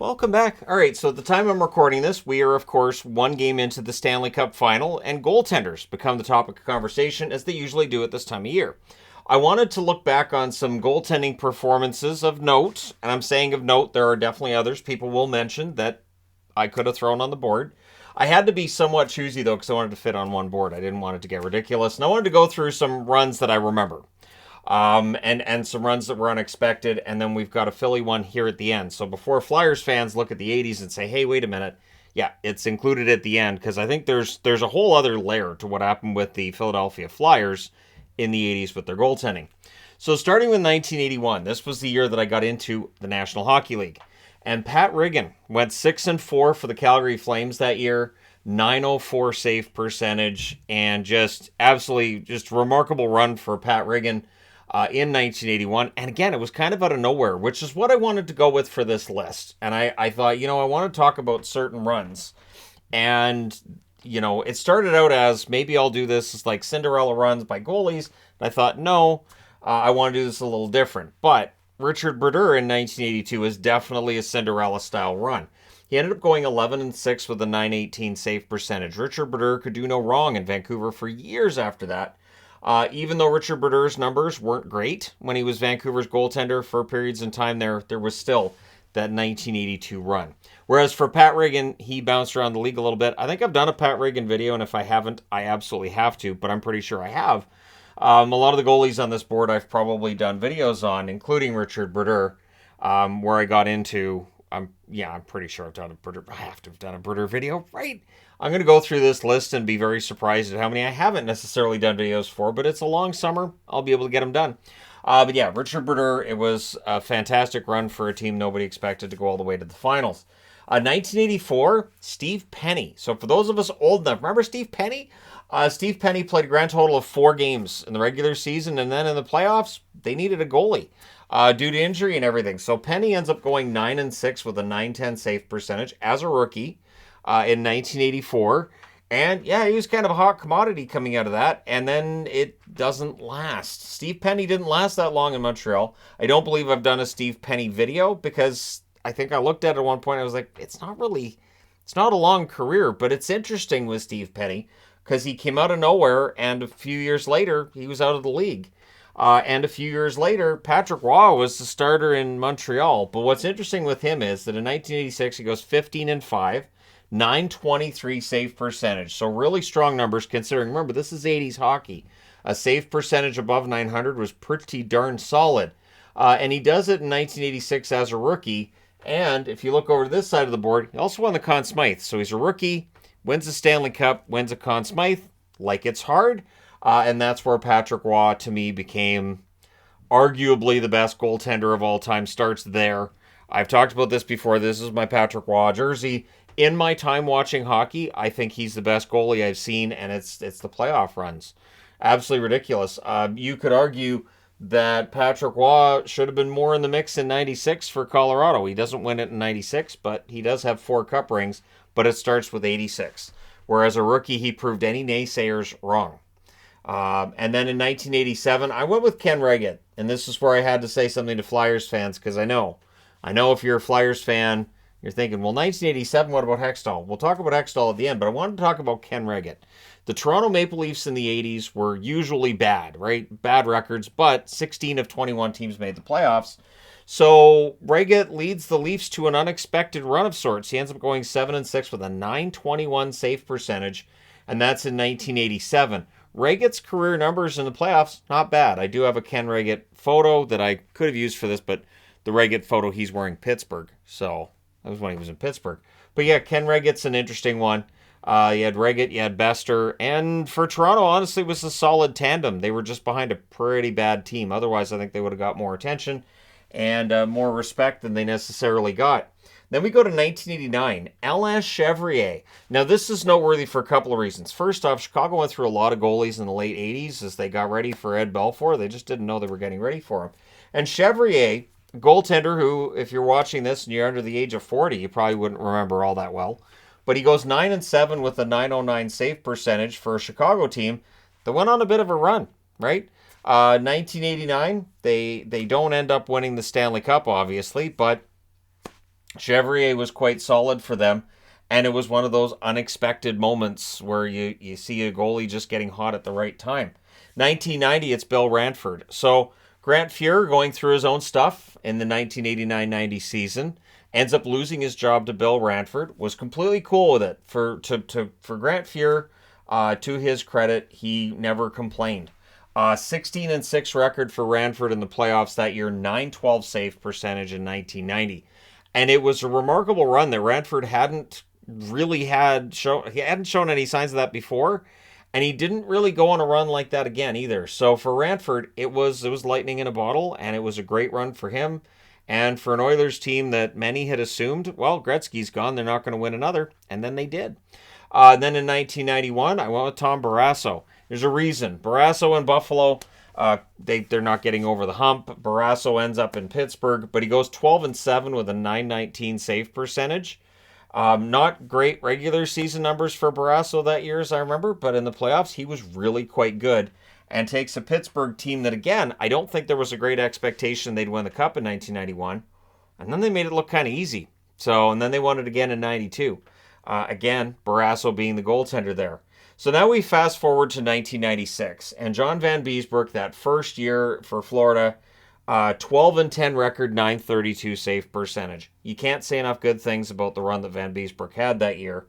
Welcome back. All right, so at the time I'm recording this, we are, of course, one game into the Stanley Cup final, and goaltenders become the topic of conversation, as they usually do at this time of year. I wanted to look back on some goaltending performances of note, and I'm saying of note, there are definitely others people will mention that I could have thrown on the board. I had to be somewhat choosy, though, because I wanted to fit on one board. I didn't want it to get ridiculous, and I wanted to go through some runs that I remember. And some runs that were unexpected, and then we've got a Philly one here at the end. So before Flyers fans look at the 80s and say, hey, wait a minute, yeah, it's included at the end, because I think there's a whole other layer to what happened with the Philadelphia Flyers in the 80s with their goaltending. So starting with 1981, this was the year that I got into the National Hockey League. And Pat Riggin went 6-4 for the Calgary Flames that year, 904 save percentage, and just absolutely just remarkable run for Pat Riggin in 1981. And again, it was kind of out of nowhere, which is what I wanted to go with for this list. And I thought, I want to talk about certain runs. And, it started out as maybe I'll do this as like Cinderella runs by goalies. And I thought, no, I want to do this a little different. But Richard Brodeur in 1982 is definitely a Cinderella style run. He ended up going 11-6 with a 918 save percentage. Richard Brodeur could do no wrong in Vancouver for years after that. Even though Richard Brodeur's numbers weren't great when he was Vancouver's goaltender for periods in time, there was still that 1982 run. Whereas for Pat Riggin, he bounced around the league a little bit. I think I've done a Pat Riggin video, and if I haven't, I absolutely have to, but I'm pretty sure I have. A lot of the goalies on this board I've probably done videos on, including Richard Brodeur, where I got into... I'm pretty sure I've done a Brodeur. I have to have done a Brodeur video, right? I'm going to go through this list and be very surprised at how many I haven't necessarily done videos for, but it's a long summer. I'll be able to get them done. But yeah, Richard Brodeur, it was a fantastic run for a team nobody expected to go all the way to the finals. 1984, Steve Penney. So for those of us old enough, remember Steve Penney? Steve Penney played a grand total of 4 games in the regular season, and then in the playoffs, they needed a goalie due to injury and everything. So Penney ends up going 9-6 with a 910 save percentage as a rookie in 1984. And yeah, he was kind of a hot commodity coming out of that, and then it doesn't last. Steve Penney didn't last that long in Montreal. I don't believe I've done a Steve Penney video because I think I looked at it at one point and I was like, it's not a long career, but it's interesting with Steve Penney because he came out of nowhere, and a few years later, he was out of the league. And a few years later, Patrick Roy was the starter in Montreal. But what's interesting with him is that in 1986, he goes 15-5, 923 save percentage. So really strong numbers considering, remember, this is 80s hockey. A save percentage above 900 was pretty darn solid. And he does it in 1986 as a rookie. And if you look over to this side of the board, he also won the Conn Smythe. So he's a rookie, wins the Stanley Cup, wins a Conn Smythe, like it's hard. And that's where Patrick Roy, to me, became arguably the best goaltender of all time. Starts there. I've talked about this before. This is my Patrick Roy jersey. In my time watching hockey, I think he's the best goalie I've seen, and it's the playoff runs. Absolutely ridiculous. You could argue that Patrick Roy should have been more in the mix in 96 for Colorado. He doesn't win it in 96, but he does have 4 cup rings, but it starts with 86. Whereas a rookie, he proved any naysayers wrong. And then in 1987, I went with Ken Reggett. And this is where I had to say something to Flyers fans, because I know if you're a Flyers fan, you're thinking, well, 1987, what about Hextall? We'll talk about Hextall at the end, but I wanted to talk about Ken Reggett. The Toronto Maple Leafs in the 80s were usually bad, right? Bad records, but 16 of 21 teams made the playoffs. So Reggett leads the Leafs to an unexpected run of sorts. He ends up going 7-6 with a 921 save percentage, and that's in 1987. Reggett's career numbers in the playoffs, not bad. I do have a Ken Reggett photo that I could have used for this, but the Reggett photo, he's wearing Pittsburgh. So that was when he was in Pittsburgh. But yeah, Ken Reggett's an interesting one. You had Reggett, you had Bester. And for Toronto, honestly, it was a solid tandem. They were just behind a pretty bad team. Otherwise, I think they would have got more attention and more respect than they necessarily got. Then we go to 1989, Alain Chevrier. Now, this is noteworthy for a couple of reasons. First off, Chicago went through a lot of goalies in the late 80s as they got ready for Ed Belfour. They just didn't know they were getting ready for him. And Chevrier, goaltender who, if you're watching this and you're under the age of 40, you probably wouldn't remember all that well. But he goes 9-7 with a 909 save percentage for a Chicago team that went on a bit of a run, right? 1989, they don't end up winning the Stanley Cup, obviously, but Chevrier was quite solid for them, and it was one of those unexpected moments where you see a goalie just getting hot at the right time. 1990, it's Bill Ranford. So Grant Fuhr, going through his own stuff in the 1989-90 season, ends up losing his job to Bill Ranford. Was completely cool with it. For Grant Fuhr, to his credit, he never complained. 16-6 record for Ranford in the playoffs that year, 912 save percentage in 1990. And it was a remarkable run that Ranford hadn't really he hadn't shown any signs of that before, and he didn't really go on a run like that again either. So for Ranford, it was lightning in a bottle, and it was a great run for him. And for an Oilers team that many had assumed, well, Gretzky's gone, they're not going to win another, and then they did. Then in 1991, I went with Tom Barrasso. There's a reason. Barrasso in Buffalo, they're not getting over the hump. Barrasso ends up in Pittsburgh, but he goes 12-7 with a 919 save percentage. Not great regular season numbers for Barrasso that year, as I remember, but in the playoffs, he was really quite good and takes a Pittsburgh team that, again, I don't think there was a great expectation they'd win the Cup in 1991, and then they made it look kind of easy. And then they won it again in 92. Again, Barrasso being the goaltender there. So now we fast forward to 1996, and John Van Beesbroek, that first year for Florida, 12-10 record, 932 save percentage. You can't say enough good things about the run that Van Beesbroek had that year.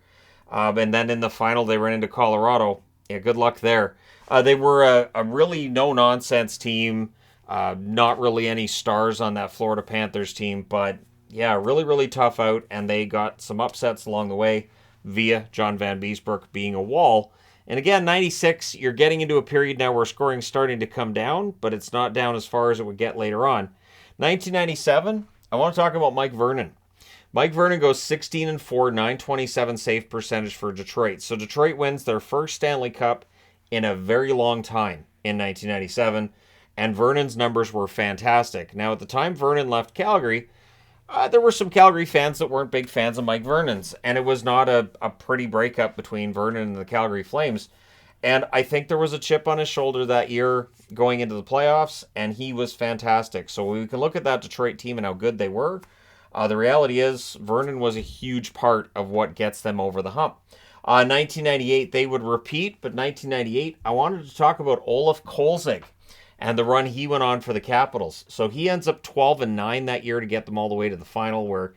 And then in the final, they ran into Colorado. Yeah, good luck there. They were a really no-nonsense team. Not really any stars on that Florida Panthers team, but yeah, really, really tough out, and they got some upsets along the way via John Van Beesbroek being a wall. And again, 96, you're getting into a period now where scoring's starting to come down, but it's not down as far as it would get later on. 1997, I want to talk about Mike Vernon. Mike Vernon goes 16-4, 927 save percentage for Detroit. So Detroit wins their first Stanley Cup in a very long time in 1997, and Vernon's numbers were fantastic. Now, at the time Vernon left Calgary, there were some Calgary fans that weren't big fans of Mike Vernon's, and it was not a pretty breakup between Vernon and the Calgary Flames. And I think there was a chip on his shoulder that year going into the playoffs, and he was fantastic. So we can look at that Detroit team and how good they were. The reality is Vernon was a huge part of what gets them over the hump. 1998, they would repeat, but 1998, I wanted to talk about Olaf Kolzig and the run he went on for the Capitals. So he ends up 12-9 that year to get them all the way to the final, where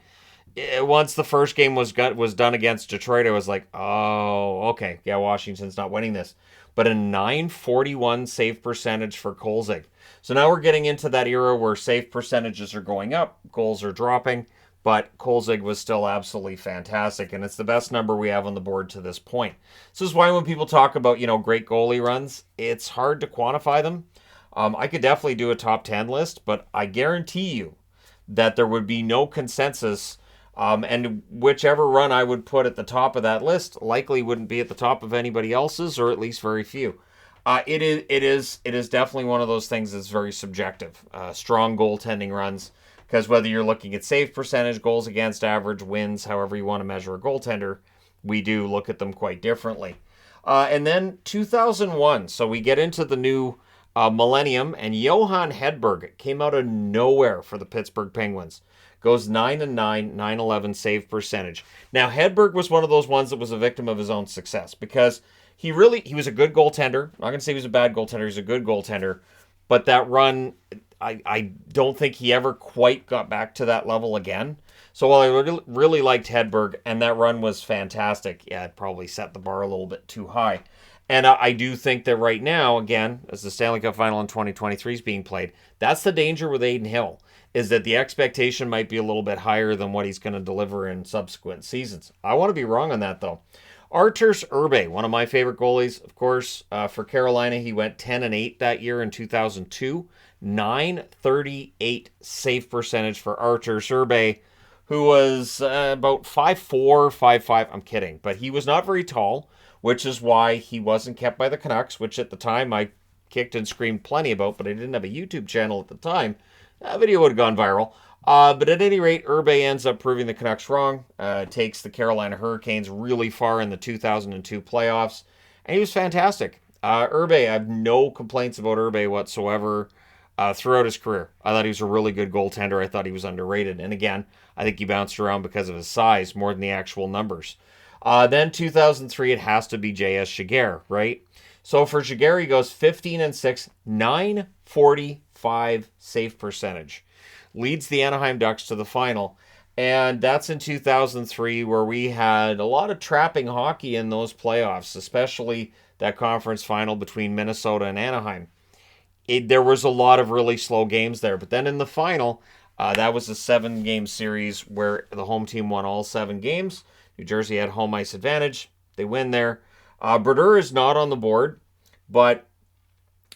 once the first game was done against Detroit, I was like, oh, okay, yeah, Washington's not winning this. But a 941 save percentage for Kolzig. So now we're getting into that era where save percentages are going up, goals are dropping, but Kolzig was still absolutely fantastic, and it's the best number we have on the board to this point. So this is why when people talk about, great goalie runs, it's hard to quantify them. I could definitely do a top 10 list, but I guarantee you that there would be no consensus, and whichever run I would put at the top of that list likely wouldn't be at the top of anybody else's, or at least very few. It is definitely one of those things that's very subjective. Strong goaltending runs, because whether you're looking at save percentage, goals against average, wins, however you want to measure a goaltender, we do look at them quite differently. And then 2001, so we get into the new millennium, and Johan Hedberg came out of nowhere for the Pittsburgh Penguins. Goes 9-9, 911 save percentage. Now, Hedberg was one of those ones that was a victim of his own success, because he was a good goaltender. I'm not going to say he was a bad goaltender. He's a good goaltender. But that run, I don't think he ever quite got back to that level again. So while I really liked Hedberg, and that run was fantastic, yeah, it probably set the bar a little bit too high. And I do think that right now, again, as the Stanley Cup Final in 2023 is being played, that's the danger with Adin Hill, is that the expectation might be a little bit higher than what he's going to deliver in subsequent seasons. I want to be wrong on that, though. Arturs Irbe, one of my favorite goalies, of course, for Carolina, he went 10-8 that year in 2002. 938 save percentage for Arturs Irbe, who was about 5'4", 5'5". I'm kidding, but he was not very tall, which is why he wasn't kept by the Canucks, which at the time I kicked and screamed plenty about, but I didn't have a YouTube channel at the time. That video would have gone viral. But at any rate, Irbe ends up proving the Canucks wrong, takes the Carolina Hurricanes really far in the 2002 playoffs, and he was fantastic. Irbe, I have no complaints about Irbe whatsoever throughout his career. I thought he was a really good goaltender. I thought he was underrated. And again, I think he bounced around because of his size more than the actual numbers. Then 2003, it has to be J.S. Giguère, right? So for Giguère, he goes 15-6, 945 save percentage. Leads the Anaheim Ducks to the final. And that's in 2003, where we had a lot of trapping hockey in those playoffs, especially that conference final between Minnesota and Anaheim. There was a lot of really slow games there. But then in the final, that was a 7-game series where the home team won all 7 games. New Jersey had home ice advantage. They win there. Brodeur is not on the board, but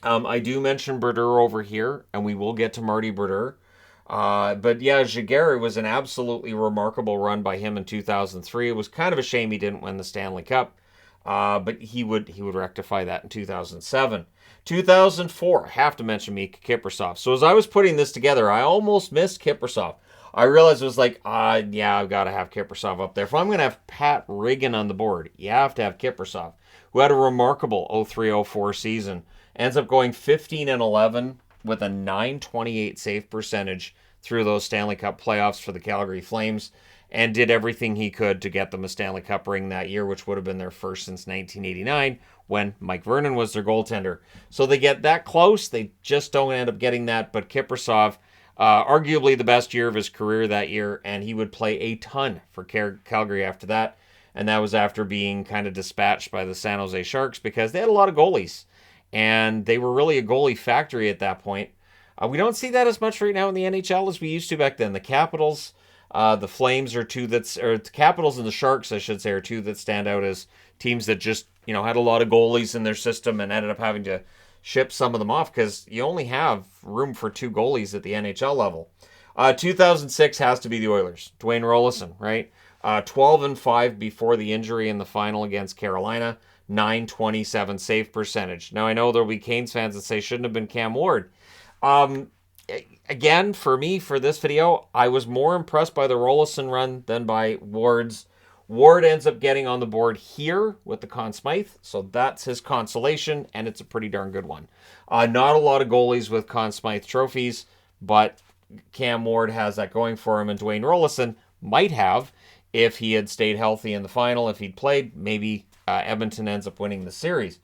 I do mention Brodeur over here, and we will get to Marty Brodeur. But yeah, Giguère was an absolutely remarkable run by him in 2003. It was kind of a shame he didn't win the Stanley Cup, but he would rectify that in 2007. 2004, I have to mention Mika Kiprusoff. So as I was putting this together, I almost missed Kiprusoff. I realized it was like, yeah, I've got to have Kiprusoff up there. If I'm going to have Pat Riggin on the board, you have to have Kiprusoff, who had a remarkable 03-04 season. Ends up going 15-11 with a 928 save percentage through those Stanley Cup playoffs for the Calgary Flames, and did everything he could to get them a Stanley Cup ring that year, which would have been their first since 1989, when Mike Vernon was their goaltender. So they get that close. They just don't end up getting that, but Kiprusoff, arguably the best year of his career that year, and he would play a ton for Calgary after that, and that was after being kind of dispatched by the San Jose Sharks because they had a lot of goalies, and they were really a goalie factory at that point. We don't see that as much right now in the NHL as we used to back then. The Capitals, the Flames are two the Capitals and the Sharks, I should say, are two that stand out as teams that just, had a lot of goalies in their system and ended up having to ship some of them off because you only have room for 2 goalies at the NHL level. 2006 has to be the Oilers. Dwayne Roloson, right? 12-5 before the injury in the final against Carolina. 927 save percentage. Now, I know there'll be Canes fans that say shouldn't have been Cam Ward. Again, for me, for this video, I was more impressed by the Roloson run than by Ward's. Ward ends up getting on the board here with the Conn Smythe, so that's his consolation, and it's a pretty darn good one. Not a lot of goalies with Conn Smythe trophies, but Cam Ward has that going for him, and Dwayne Roloson might have if he had stayed healthy in the final. If he'd played, maybe Edmonton ends up winning the series.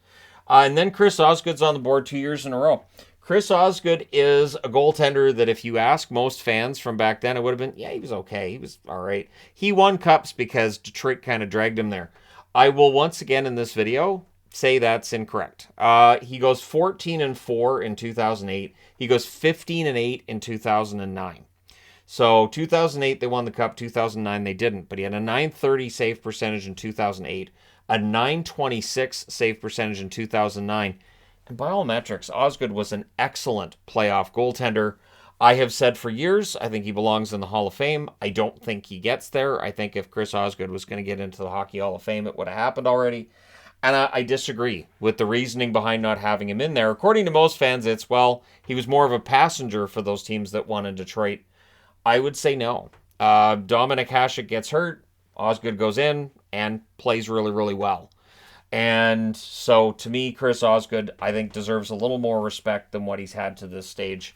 And then Chris Osgood's on the board 2 years in a row. Chris Osgood is a goaltender that if you ask most fans from back then, it would have been, yeah, he was okay. He was all right. He won cups because Detroit kind of dragged him there. I will once again in this video say that's incorrect. He goes 14-4 in 2008. He goes 15-8 in 2009. So 2008 they won the cup, 2009 they didn't, but he had a 930 save percentage in 2008, a 926 save percentage in 2009. And by all metrics, Osgood was an excellent playoff goaltender. I have said for years, I think he belongs in the Hall of Fame. I don't think he gets there. I think if Chris Osgood was going to get into the Hockey Hall of Fame, it would have happened already. And I disagree with the reasoning behind not having him in there. According to most fans, it's, well, he was more of a passenger for those teams that won in Detroit. I would say no. Dominic Hasek gets hurt. Osgood goes in and plays really, really well. And so, to me, Chris Osgood, I think, deserves a little more respect than what he's had to this stage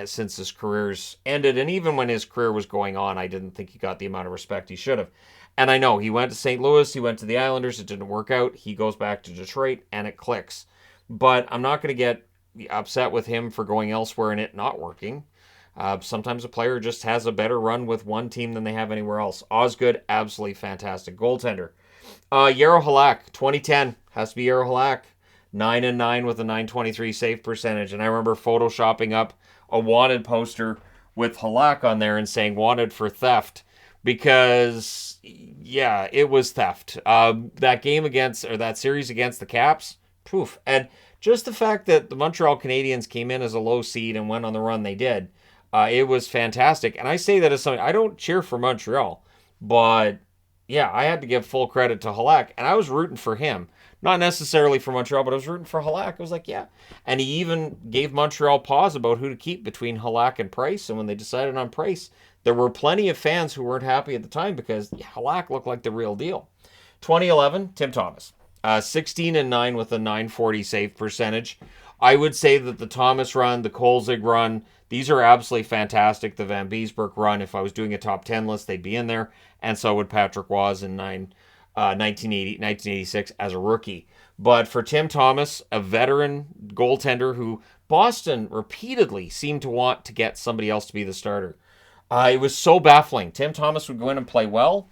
since his career's ended. And even when his career was going on, I didn't think he got the amount of respect he should have. And I know, he went to St. Louis, he went to the Islanders, it didn't work out. He goes back to Detroit, and it clicks. But I'm not going to get upset with him for going elsewhere and it not working. Sometimes a player just has a better run with one team than they have anywhere else. Osgood, absolutely fantastic goaltender. Jaro Halak, 2010, has to be Jaro Halak. 9-9 with a 923 save percentage. And I remember photoshopping up a wanted poster with Halak on there and saying wanted for theft. Because, yeah, it was theft. That game against, or that series against the Caps, poof. And just the fact that the Montreal Canadiens came in as a low seed and went on the run they did, it was fantastic. And I say that as something, I don't cheer for Montreal, but yeah, I had to give full credit to Halak, and I was rooting for him. Not necessarily for Montreal, but I was rooting for Halak. I was like, yeah. And he even gave Montreal pause about who to keep between Halak and Price, and when they decided on Price, there were plenty of fans who weren't happy at the time because Halak looked like the real deal. 2011, Tim Thomas. 16-9 with a 940 save percentage. I would say that the Thomas run, the Kolzig run, These are absolutely fantastic. The Van Beesbroek run, if I was doing a top 10 list, they'd be in there. And so would Patrick Roy in 1986 as a rookie. But for Tim Thomas, a veteran goaltender who Boston repeatedly seemed to want to get somebody else to be the starter. It was so baffling. Tim Thomas would go in and play well,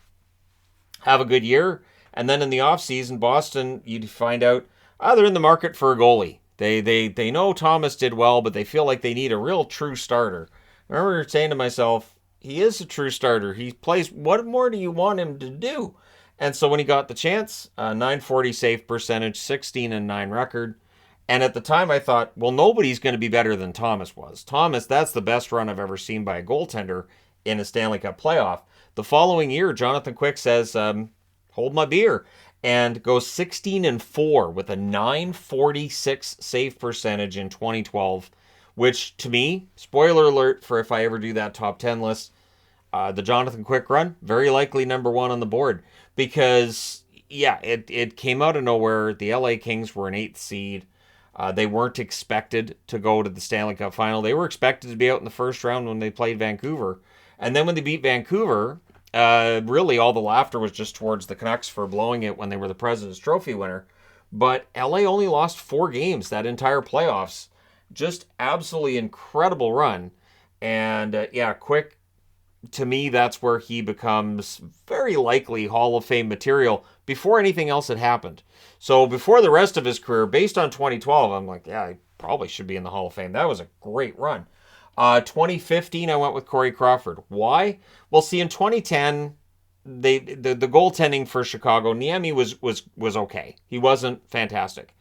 have a good year, and then in the offseason, Boston, you'd find out, they're in the market for a goalie. They know Thomas did well, but they feel like they need a real true starter. I remember saying to myself, he is a true starter. He plays, what more do you want him to do? And so when he got the chance, 940 save percentage, 16-9 record. And at the time I thought, well, nobody's going to be better than Thomas was. Thomas, that's the best run I've ever seen by a goaltender in a Stanley Cup playoff. The following year, Jonathan Quick says, hold my beer, and goes 16-4 with a 946 save percentage in 2012, which to me, spoiler alert for if I ever do that top 10 list, the Jonathan Quick run, very likely number one on the board. Because, yeah, it came out of nowhere. The LA Kings were an 8th seed. They weren't expected to go to the Stanley Cup final. They were expected to be out in the first round when they played Vancouver. And then when they beat Vancouver, really all the laughter was just towards the Canucks for blowing it when they were the President's Trophy winner. But LA only lost 4 games that entire playoffs. Just absolutely incredible run. And, Quick, to me, that's where he becomes very likely Hall of Fame material before anything else had happened. So before the rest of his career, based on 2012, I'm like, yeah, he probably should be in the Hall of Fame. That was a great run. 2015, I went with Corey Crawford. Why? Well, see, in 2010, the goaltending for Chicago, Niemi was okay. He wasn't fantastic.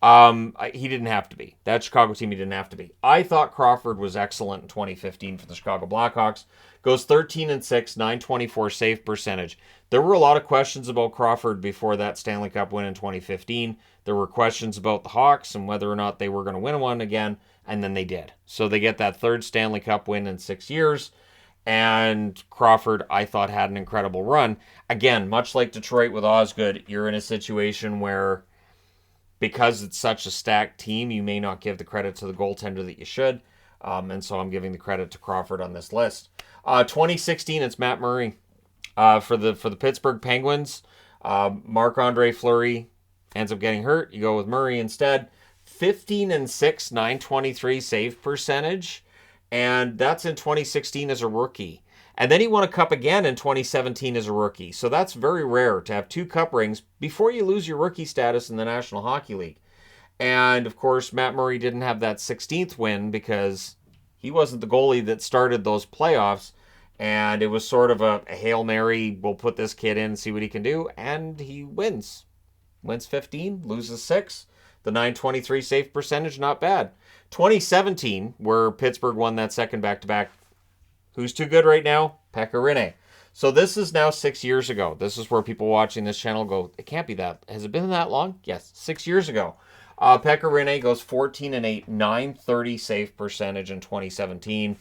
He didn't have to be. That Chicago team, he didn't have to be. I thought Crawford was excellent in 2015 for the Chicago Blackhawks. Goes 13-6, 924 save percentage. There were a lot of questions about Crawford before that Stanley Cup win in 2015. There were questions about the Hawks and whether or not they were going to win one again, and then they did. So they get that 3rd Stanley Cup win in 6 years, and Crawford, I thought, had an incredible run. Again, much like Detroit with Osgood, you're in a situation where because it's such a stacked team, you may not give the credit to the goaltender that you should. And so I'm giving the credit to Crawford on this list. 2016, it's Matt Murray. For the Pittsburgh Penguins, Marc-Andre Fleury ends up getting hurt. You go with Murray instead. 15-6, 923 save percentage. And that's in 2016 as a rookie. And then he won a cup again in 2017 as a rookie. So that's very rare to have 2 cup rings before you lose your rookie status in the National Hockey League. And, of course, Matt Murray didn't have that 16th win because he wasn't the goalie that started those playoffs. And it was sort of a Hail Mary, we'll put this kid in and see what he can do. And he wins. Wins 15, loses 6. The 923 save percentage, not bad. 2017, where Pittsburgh won that second back-to-back. Who's too good right now? Pekka Rinne. So this is now 6 years ago. This is where people watching this channel go, it can't be that. Has it been that long? Yes, 6 years ago. Pekka Rinne goes 14-8, 930 save percentage in 2017.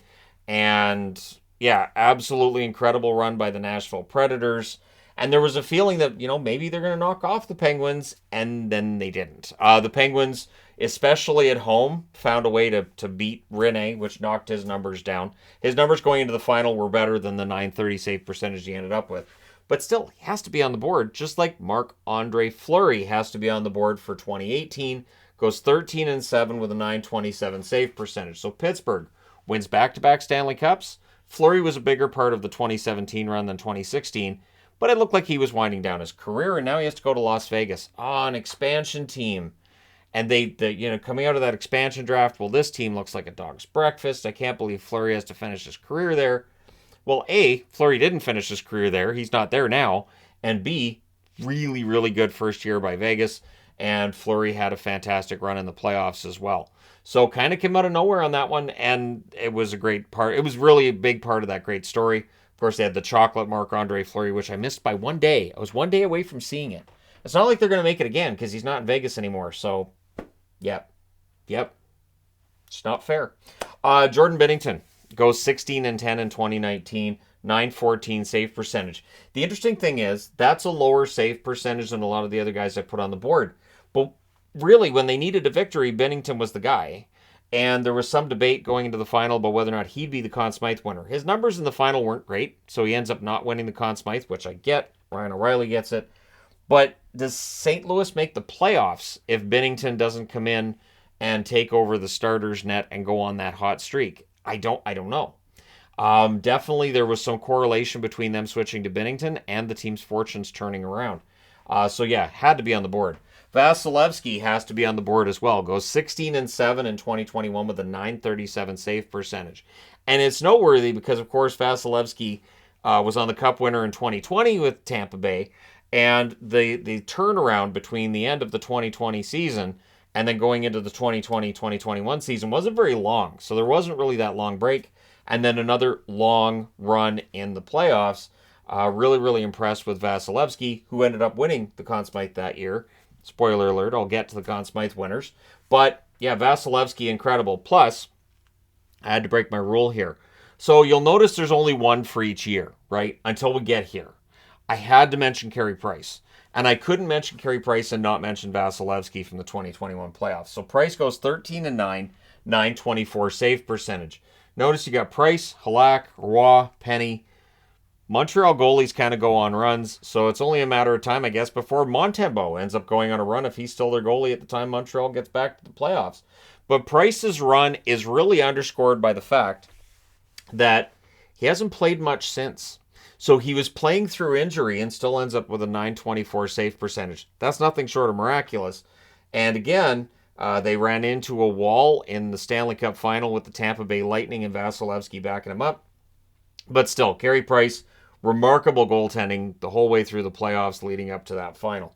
And yeah, absolutely incredible run by the Nashville Predators. And there was a feeling that, maybe they're going to knock off the Penguins, and then they didn't. The Penguins, especially at home, found a way to beat Rinne, which knocked his numbers down. His numbers going into the final were better than the 930 save percentage he ended up with. But still, he has to be on the board, just like Marc-Andre Fleury has to be on the board for 2018. Goes 13-7 with a 927 save percentage. So Pittsburgh wins back-to-back Stanley Cups. Fleury was a bigger part of the 2017 run than 2016. But it looked like he was winding down his career, and now he has to go to Las Vegas. An expansion team. And they coming out of that expansion draft, well, this team looks like a dog's breakfast. I can't believe Fleury has to finish his career there. Well, A, Fleury didn't finish his career there. He's not there now. And B, really, really good first year by Vegas. And Fleury had a fantastic run in the playoffs as well. So kind of came out of nowhere on that one, and it was a great part. It was really a big part of that great story. Of course, they had the chocolate Marc-Andre Fleury, which I missed by 1 day. I was 1 day away from seeing it. It's not like they're going to make it again because he's not in Vegas anymore. So, yep. It's not fair. Jordan Binnington goes 16-10 in 2019, 914 save percentage. The interesting thing is that's a lower save percentage than a lot of the other guys I put on the board. But really, when they needed a victory, Binnington was the guy. and there was some debate going into the final about whether or not he'd be the Conn Smythe winner. His numbers in the final weren't great, so he ends up not winning the Conn Smythe, which I get. Ryan O'Reilly gets it. But does St. Louis make the playoffs if Binnington doesn't come in and take over the starter's net and go on that hot streak? I don't know. Definitely there was some correlation between them switching to Binnington and the team's fortunes turning around. So yeah, had to be on the board. Vasilevsky has to be on the board as well. Goes 16-7 in 2021 with a .937 save percentage. And it's noteworthy because, of course, Vasilevsky was on the Cup winner in 2020 with Tampa Bay. And the turnaround between the end of the 2020 season and then going into the 2020-2021 season wasn't very long. So there wasn't really that long break. And then another long run in the playoffs. Really, really impressed with Vasilevsky, who ended up winning the Conn Smythe that year. Spoiler alert, I'll get to the Conn Smythe winners. But yeah, Vasilevsky, incredible. Plus, I had to break my rule here. So you'll notice there's only one for each year, right? Until we get here. I had to mention Carey Price. And I couldn't mention Carey Price and not mention Vasilevsky from the 2021 playoffs. So Price goes 13-9, .924 save percentage. Notice you got Price, Halak, Roy, Penny. Montreal goalies kind of go on runs, so it's only a matter of time, I guess, before Montembeault ends up going on a run if he's still their goalie at the time Montreal gets back to the playoffs. But Price's run is really underscored by the fact that he hasn't played much since. So he was playing through injury and still ends up with a .924 save percentage. That's nothing short of miraculous. And again, they ran into a wall in the Stanley Cup final with the Tampa Bay Lightning and Vasilevsky backing him up. But still, Carey Price, remarkable goaltending the whole way through the playoffs leading up to that final.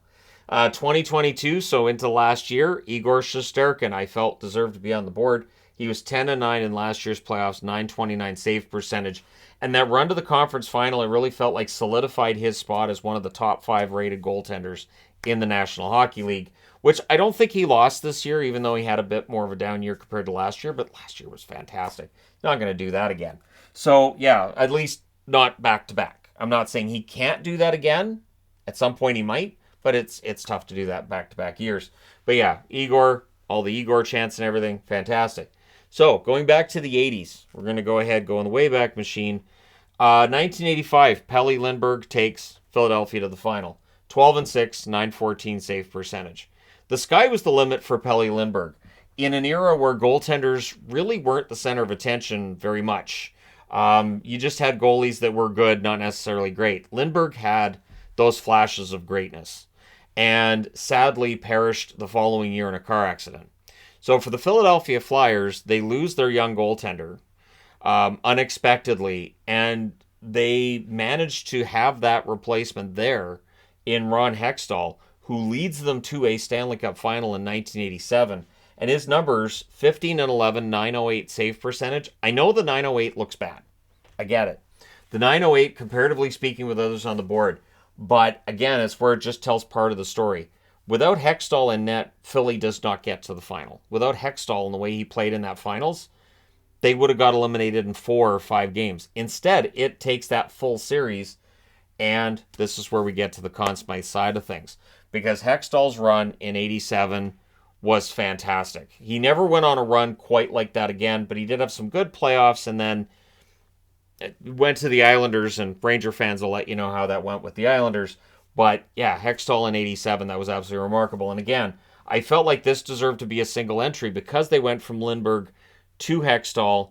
2022, so into last year, Igor Shesterkin, I felt, deserved to be on the board. He was 10-9 in last year's playoffs, .929 save percentage. And that run to the conference final, it really felt like solidified his spot as one of the top 5 rated goaltenders in the National Hockey League, which I don't think he lost this year, even though he had a bit more of a down year compared to last year. But last year was fantastic. Not going to do that again. So, yeah, at least not back-to-back. I'm not saying he can't do that again. At some point he might, but it's tough to do that back-to-back years. But yeah, Igor, all the Igor chants and everything, fantastic. So, going back to the 80s, we're going to go ahead, go on the Wayback Machine. 1985, Pelle Lindbergh takes Philadelphia to the final. 12-6, .914 save percentage. The sky was the limit for Pelle Lindbergh in an era where goaltenders really weren't the center of attention very much. You just had goalies that were good, not necessarily great. Lindbergh had those flashes of greatness and sadly perished the following year in a car accident. So for the Philadelphia Flyers, they lose their young goaltender unexpectedly, and they managed to have that replacement there in Ron Hextall, who leads them to a Stanley Cup final in 1987. And his numbers, 15-11, .908 save percentage. I know the .908 looks bad. I get it. The .908, comparatively speaking with others on the board. But again, it's where it just tells part of the story. Without Hextall in net, Philly does not get to the final. Without Hextall and the way he played in that finals, they would have got eliminated in 4 or 5 games. Instead, it takes that full series, and this is where we get to the Conn Smythe side of things. Because Hextall's run in 87 was fantastic. He never went on a run quite like that again, but he did have some good playoffs, and then went to the Islanders, and Ranger fans will let you know how that went with the Islanders. But yeah, Hextall in 87, that was absolutely remarkable. And again, I felt like this deserved to be a single entry because they went from Lindbergh to Hextall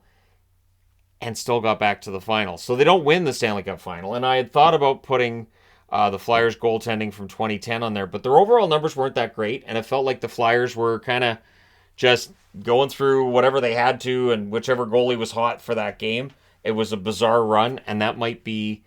and still got back to the final. So they don't win the Stanley Cup final. And I had thought about putting the Flyers goaltending from 2010 on there, but their overall numbers weren't that great. And it felt like the Flyers were kind of just going through whatever they had to, and whichever goalie was hot for that game. It was a bizarre run, and that might be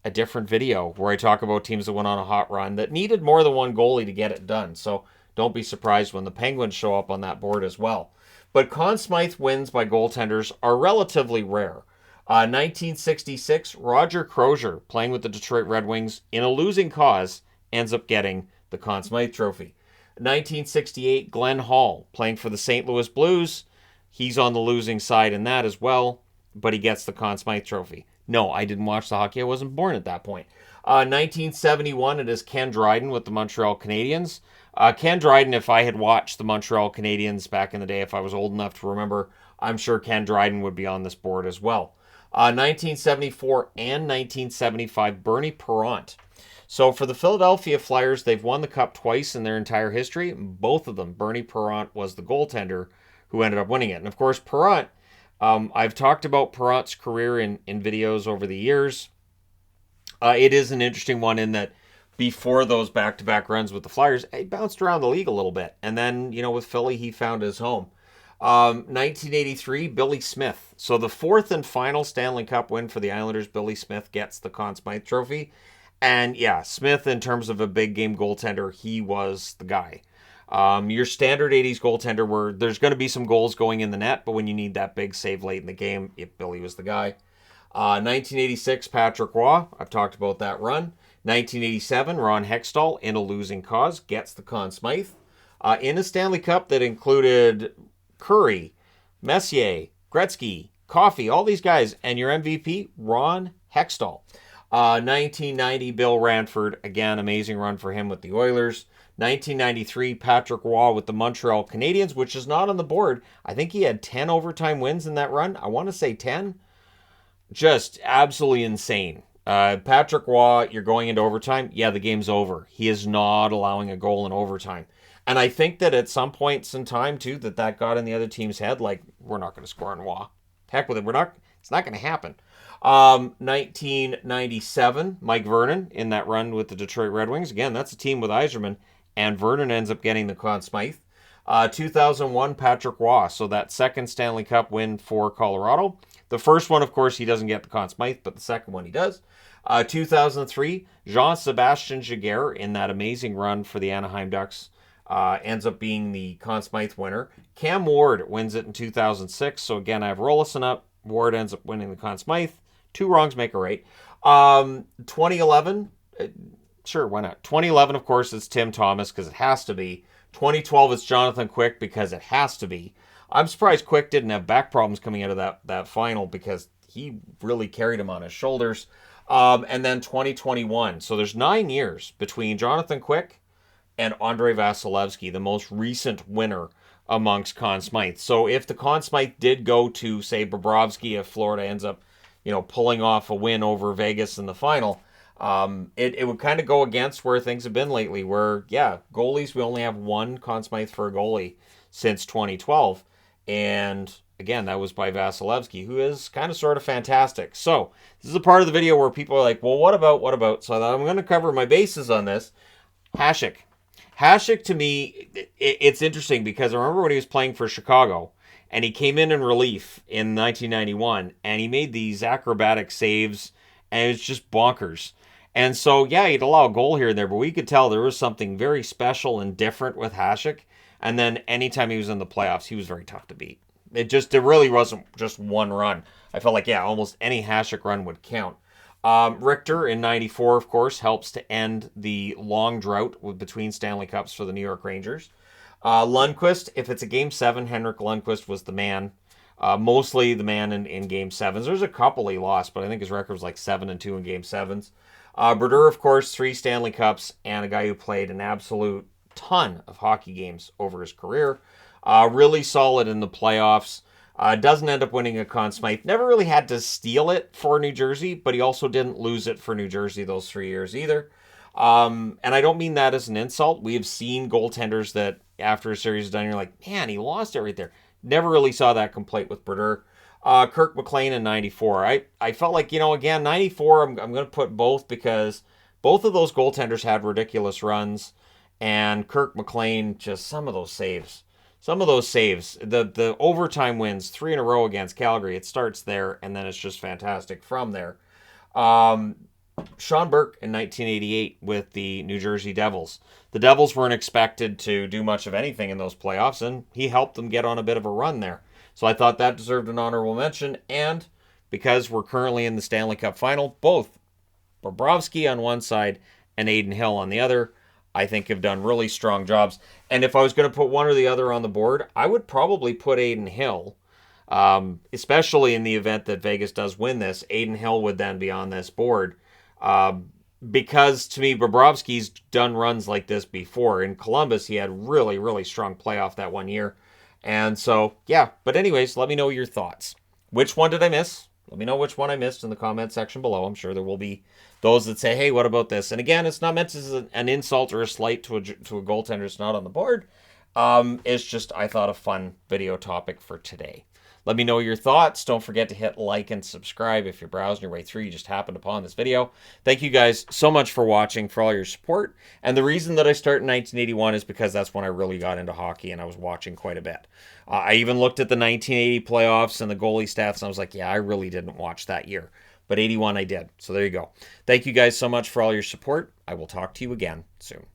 a different video where I talk about teams that went on a hot run that needed more than one goalie to get it done. So don't be surprised when the Penguins show up on that board as well. But Conn Smythe wins by goaltenders are relatively rare. 1966, Roger Crozier, playing with the Detroit Red Wings in a losing cause, ends up getting the Conn Smythe Trophy. 1968, Glenn Hall, playing for the St. Louis Blues. He's on the losing side in that as well, but he gets the Conn Smythe Trophy. No, I didn't watch the hockey. I wasn't born at that point. 1971, it is Ken Dryden with the Montreal Canadiens. Ken Dryden, if I had watched the Montreal Canadiens back in the day, if I was old enough to remember, I'm sure Ken Dryden would be on this board as well. 1974 and 1975, Bernie Parent. So for the Philadelphia Flyers, they've won the Cup twice in their entire history. Both of them, Bernie Parent was the goaltender who ended up winning it. And of course, Parent, I've talked about Parent's career in videos over the years. It is an interesting one in that before those back-to-back runs with the Flyers, he bounced around the league a little bit. And then, with Philly, he found his home. 1983, Billy Smith. So the fourth and final Stanley Cup win for the Islanders, Billy Smith gets the Conn Smythe trophy. And yeah, Smith, in terms of a big game goaltender, he was the guy. Your standard 80s goaltender where there's going to be some goals going in the net, but when you need that big save late in the game, Billy was the guy. 1986, Patrick Roy. I've talked about that run. 1987, Ron Hextall, in a losing cause, gets the Conn Smythe. In a Stanley Cup that included Curry, Messier, Gretzky, Coffey, all these guys, and your MVP, Ron Hextall. 1990, Bill Ranford. Again, amazing run for him with the Oilers. 1993, Patrick Roy with the Montreal Canadiens, which is not on the board. I think he had 10 overtime wins in that run. I want to say 10. Just absolutely insane. Patrick Roy, you're going into overtime. Yeah, the game's over. He is not allowing a goal in overtime. And I think that at some points in time, too, that got in the other team's head, like, we're not going to score on Roy. Heck with it. It's not going to happen. 1997, Mike Vernon in that run with the Detroit Red Wings. Again, that's a team with Yzerman, and Vernon ends up getting the Conn Smythe. 2001, Patrick Roy. So that second Stanley Cup win for Colorado. The first one, of course, he doesn't get the Conn Smythe, but the second one he does. 2003, Jean-Sebastien Giguère in that amazing run for the Anaheim Ducks ends up being the Conn Smythe winner. Cam Ward wins it in 2006. So again, I have Rollison up. Ward ends up winning the Conn Smythe. Two wrongs make a right. 2011, sure, why not? 2011, of course, it's Tim Thomas because it has to be. 2012, it's Jonathan Quick because it has to be. I'm surprised Quick didn't have back problems coming out of that final because he really carried him on his shoulders. And then 2021. So there's 9 years between Jonathan Quick and Andrei Vasilevsky, the most recent winner amongst Conn Smythe. So if the Conn Smythe did go to, say, Bobrovsky, if Florida ends up, pulling off a win over Vegas in the final, it would kind of go against where things have been lately, where, yeah, goalies, we only have one Conn Smythe for a goalie since 2012. And again, that was by Vasilevsky, who is kind of sort of fantastic. So this is a part of the video where people are like, well, what about? So I'm going to cover my bases on this. Hasek. Hasek, to me, it's interesting because I remember when he was playing for Chicago and he came in relief in 1991 and he made these acrobatic saves and it was just bonkers. And so, yeah, he'd allow a goal here and there, but we could tell there was something very special and different with Hasek. And then anytime he was in the playoffs, he was very tough to beat. It really wasn't just one run. I felt like, yeah, almost any Hasek run would count. Richter in 94, of course, helps to end the long drought between Stanley Cups for the New York Rangers. Lundqvist, if it's a Game 7, Henrik Lundqvist was the man. Mostly the man in Game 7s. There's a couple he lost, but I think his record was like 7-2 in Game 7s. Brodeur, of course, 3 Stanley Cups, and a guy who played an absolute ton of hockey games over his career. Really solid in the playoffs. Doesn't end up winning a Conn Smythe. Never really had to steal it for New Jersey, but he also didn't lose it for New Jersey those 3 years either. And I don't mean that as an insult. We have seen goaltenders that after a series is done, you're like, man, he lost it right there. Never really saw that complaint with Brodeur. Kirk McLean in 94. I felt like, again, 94, I'm going to put both because both of those goaltenders had ridiculous runs. And Kirk McLean, just some of those saves. The overtime wins, 3 in a row against Calgary. It starts there, and then it's just fantastic from there. Sean Burke in 1988 with the New Jersey Devils. The Devils weren't expected to do much of anything in those playoffs, and he helped them get on a bit of a run there. So I thought that deserved an honorable mention, and because we're currently in the Stanley Cup final, both Bobrovsky on one side and Adin Hill on the other, I think have done really strong jobs. And if I was going to put one or the other on the board, I would probably put Adin Hill. especially in the event that Vegas does win this. Aiden Hill would then be on this board. Because to me, Bobrovsky's done runs like this before. In Columbus, he had really, really strong playoff that one year. And so, yeah. But anyways, let me know your thoughts. Which one did I miss? Let me know which one I missed in the comment section below. I'm sure there will be those that say, hey, what about this? And again, it's not meant as an insult or a slight to a goaltender that's not on the board. It's just, I thought, a fun video topic for today. Let me know your thoughts. Don't forget to hit like and subscribe if you're browsing your way through. You just happened upon this video. Thank you guys so much for watching, for all your support. And the reason that I start in 1981 is because that's when I really got into hockey and I was watching quite a bit. I even looked at the 1980 playoffs and the goalie stats and I was like, yeah, I really didn't watch that year. But 81 I did. So there you go. Thank you guys so much for all your support. I will talk to you again soon.